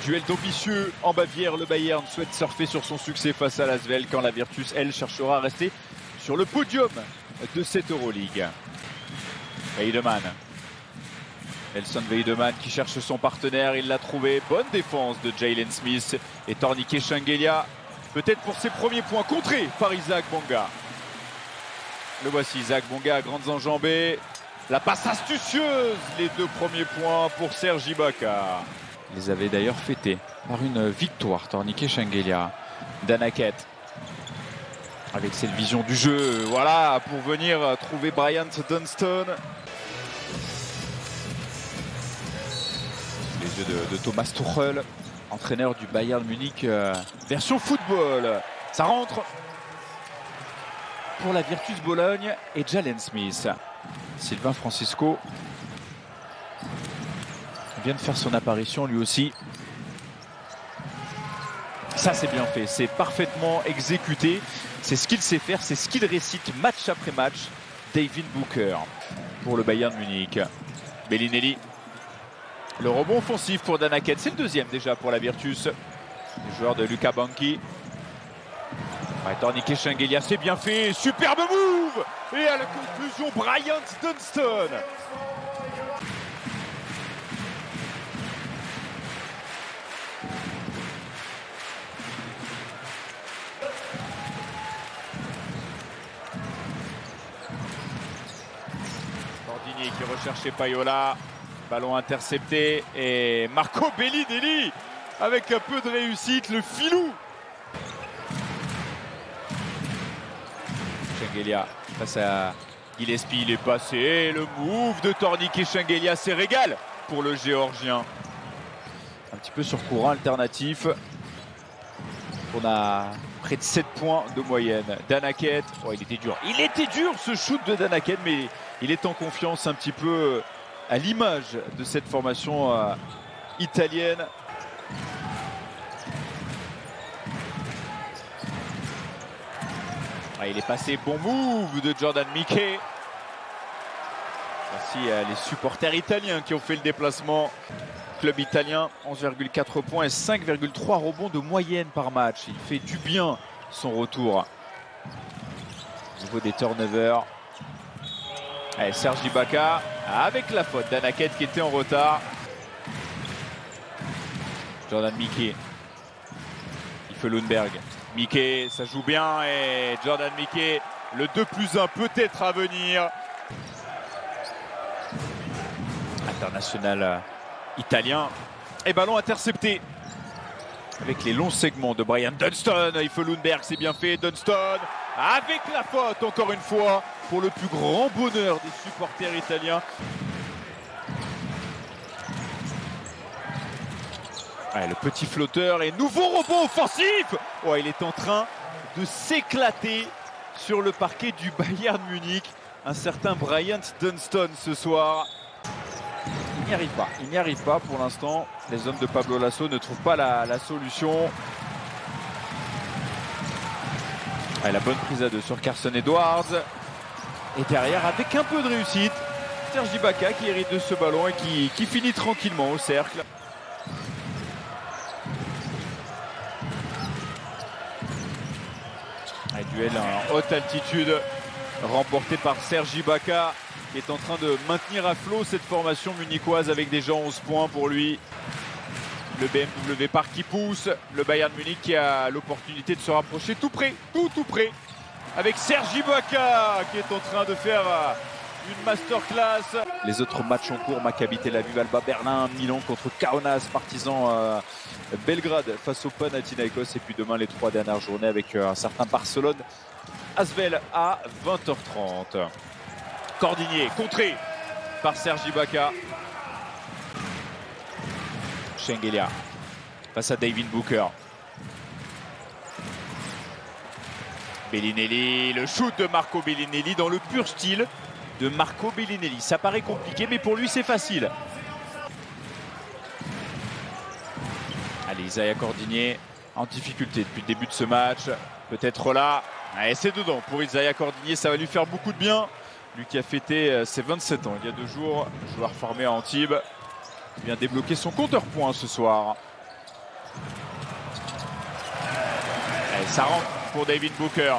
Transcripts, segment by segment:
Duel d'ambitieux en Bavière, le Bayern souhaite surfer sur son succès face à l'Asvel quand la Virtus, elle, cherchera à rester sur le podium de cette Euroleague. Weideman. Nelson Weideman qui cherche son partenaire, il l'a trouvé. Bonne défense de Jalen Smith et Tornike Shengelia. Peut-être pour ses premiers points contrés par Isaac Bonga. Le voici, Isaac Bonga à grandes enjambées. La passe astucieuse, les deux premiers points pour Serge Ibaka. Il les avait d'ailleurs fêtés par une victoire, Tornike Shengelia. Danaket, avec cette vision du jeu, voilà, pour venir trouver Bryant Dunston. Les yeux de Thomas Tuchel, entraîneur du Bayern Munich, version football. Ça rentre pour la Virtus Bologne et Jalen Smith. Sylvain Francisco vient de faire son apparition lui aussi. Ça c'est bien fait, c'est parfaitement exécuté. C'est ce qu'il sait faire, c'est ce qu'il récite match après match. David Booker pour le Bayern Munich. Bellinelli. Le rebond offensif pour Danaket, c'est le deuxième déjà pour la Virtus. Le joueur de Luka Banki. Tornike Shengelia, c'est bien fait, superbe move. Et à la conclusion, Bryant Dunston. Cordinier qui recherchait Payola. Ballon intercepté et Marco Bellinelli avec un peu de réussite, le filou. Shengelia face à Gillespie, il est passé. Le move de Tornike Shengelia, c'est régal pour le Géorgien. Un petit peu sur courant alternatif. On a près de 7 points de moyenne. Danaket, oh, il était dur. Il était dur ce shoot de Danaket, mais il est en confiance un petit peu à l'image de cette formation italienne. Il est passé, bon move de Jordan Mickey. Merci à les supporters italiens qui ont fait le déplacement. Club italien, 11,4 points et 5,3 rebonds de moyenne par match. Il fait du bien son retour. Au niveau des turnovers. Allez, Serge Ibaka avec la faute d'Anaket qui était en retard. Jordan Mickey. Yves Lundberg. Mickey, ça joue bien et Jordan Mickey, le 2+1 peut-être à venir. International italien. Et ballon intercepté. Avec les longs segments de Bryant Dunston. Yves Lundberg, c'est bien fait. Dunston avec la faute encore une fois pour le plus grand bonheur des supporters italiens. Ouais, le petit flotteur et nouveau rebond offensif. Oh, il est en train de s'éclater sur le parquet du Bayern Munich. Un certain Bryant Dunston ce soir. Il n'y arrive pas pour l'instant. Les hommes de Pablo Lasso ne trouvent pas la solution. Ouais, la bonne prise à deux sur Carson Edwards. Et derrière, avec un peu de réussite, Serge Ibaka qui hérite de ce ballon et qui finit tranquillement au cercle. Un duel en haute altitude remporté par Serge Ibaka qui est en train de maintenir à flot cette formation munichoise avec déjà 11 points pour lui. Le BMW Park qui pousse, le Bayern Munich qui a l'opportunité de se rapprocher tout près, tout près, avec Serge Ibaka qui est en train de faire une masterclass. Les autres matchs en cours, Maccabi Tel Aviv, Alba Berlin, Milan contre Kaunas, Partizan Belgrade face au Panathinaikos et puis demain les 3 dernières journées avec un certain Barcelone Asvel à 20h30. Cordinier contré par Serge Ibaka. Shengelia face à David Booker. Bellinelli, le shoot de Marco Bellinelli dans le pur style de Marco Bellinelli. Ça paraît compliqué mais pour lui c'est facile. Allez, Isaiah Cordinier en difficulté depuis le début de ce match. Peut-être là. Allez, c'est dedans pour Isaiah Cordinier, ça va lui faire beaucoup de bien. Lui qui a fêté ses 27 ans il y a 2 jours, joueur formé à Antibes. Il vient débloquer son compteur points ce soir. Et ça rentre pour Devin Booker.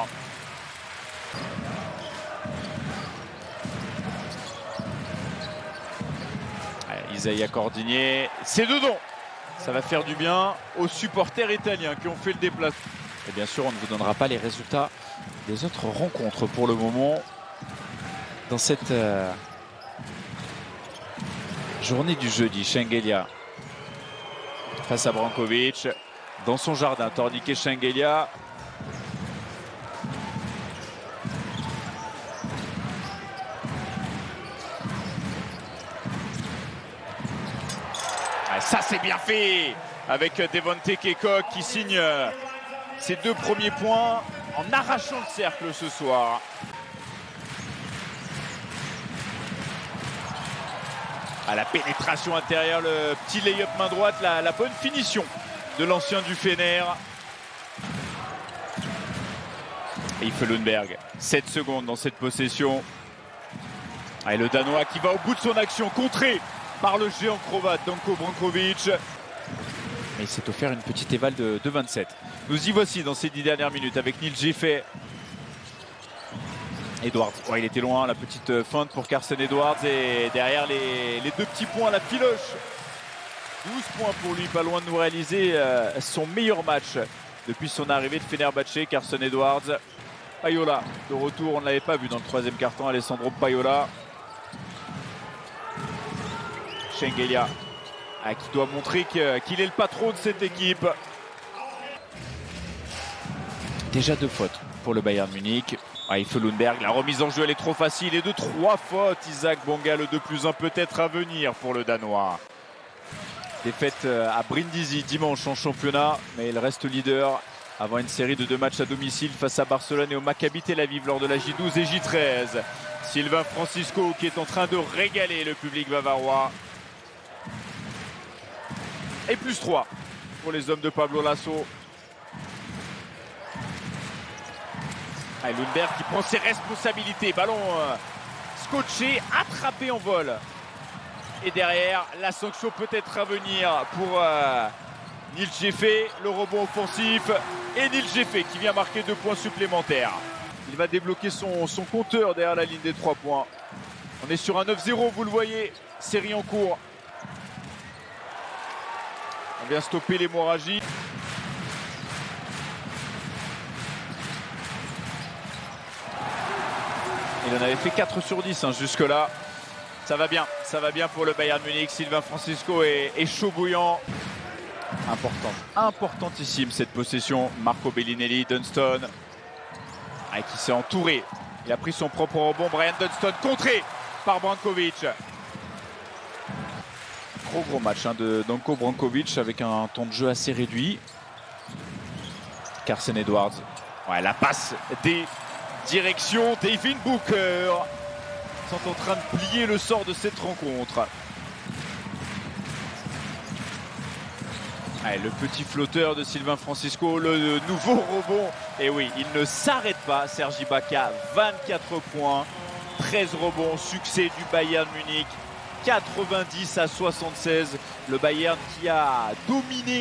Isaiah Cordigné, c'est dedans. Ça va faire du bien aux supporters italiens qui ont fait le déplacement. Et bien sûr, on ne vous donnera pas les résultats des autres rencontres pour le moment dans cette journée du jeudi. Shengelia face à Brankovic dans son jardin. Torniquet Shengelia. Ça c'est bien fait avec Devonte Kekok qui signe ses 2 premiers points en arrachant le cercle ce soir. À la pénétration intérieure, le petit lay-up main droite, la bonne finition de l'ancien du Fener. Et Yves Lundberg, 7 secondes dans cette possession. Et le Danois qui va au bout de son action, contré par le géant croate Danko Brankovic. Mais il s'est offert une petite éval de 27. Nous y voici dans ces 10 dernières minutes avec Neil Giffey. Edwards, oh, il était loin, la petite feinte pour Carson Edwards. Et derrière les 2 petits points à la filoche. 12 points pour lui, pas loin de nous réaliser son meilleur match depuis son arrivée de Fenerbahçe. Carson Edwards. Payola de retour, on ne l'avait pas vu dans le 3e quart-temps. Alessandro Payola. Shengelia qui doit montrer qu'il est le patron de cette équipe. Déjà 2 fautes pour le Bayern Munich. Yves Lundberg, la remise en jeu elle est trop facile et de 3 fautes. Isaac Bonga, le 2+1 peut-être à venir pour le Danois. Défaite à Brindisi dimanche en championnat, mais il reste leader avant une série de 2 matchs à domicile face à Barcelone et au Maccabi Tel Aviv lors de la J12 et J13. Sylvain Francisco qui est en train de régaler le public bavarois. Et +3 pour les hommes de Pablo Lasso. Lundberg qui prend ses responsabilités. Ballon scotché, attrapé en vol. Et derrière, la sanction peut-être à venir pour Neil Giffey. Le rebond offensif. Et Neil Giffey qui vient marquer 2 points supplémentaires. Il va débloquer son compteur derrière la ligne des 3 points. On est sur un 9-0, vous le voyez. Série en cours. On vient stopper l'hémorragie. Il en avait fait 4 sur 10 jusque-là. Ça va bien pour le Bayern Munich. Sylvain Francisco est chaud bouillant. Importantissime cette possession. Marco Bellinelli, Dunston qui s'est entouré. Il a pris son propre rebond. Brian Dunston contré par Brankovic. Gros match de Danko Brankovic avec un temps de jeu assez réduit. Carson Edwards. La passe des directions. Devin Booker sont en train de plier le sort de cette rencontre. Le petit flotteur de Sylvain Francisco, le nouveau rebond. Et oui, il ne s'arrête pas. Serge Ibaka, 24 points, 13 rebonds, succès du Bayern Munich. 90 à 76, le Bayern qui a dominé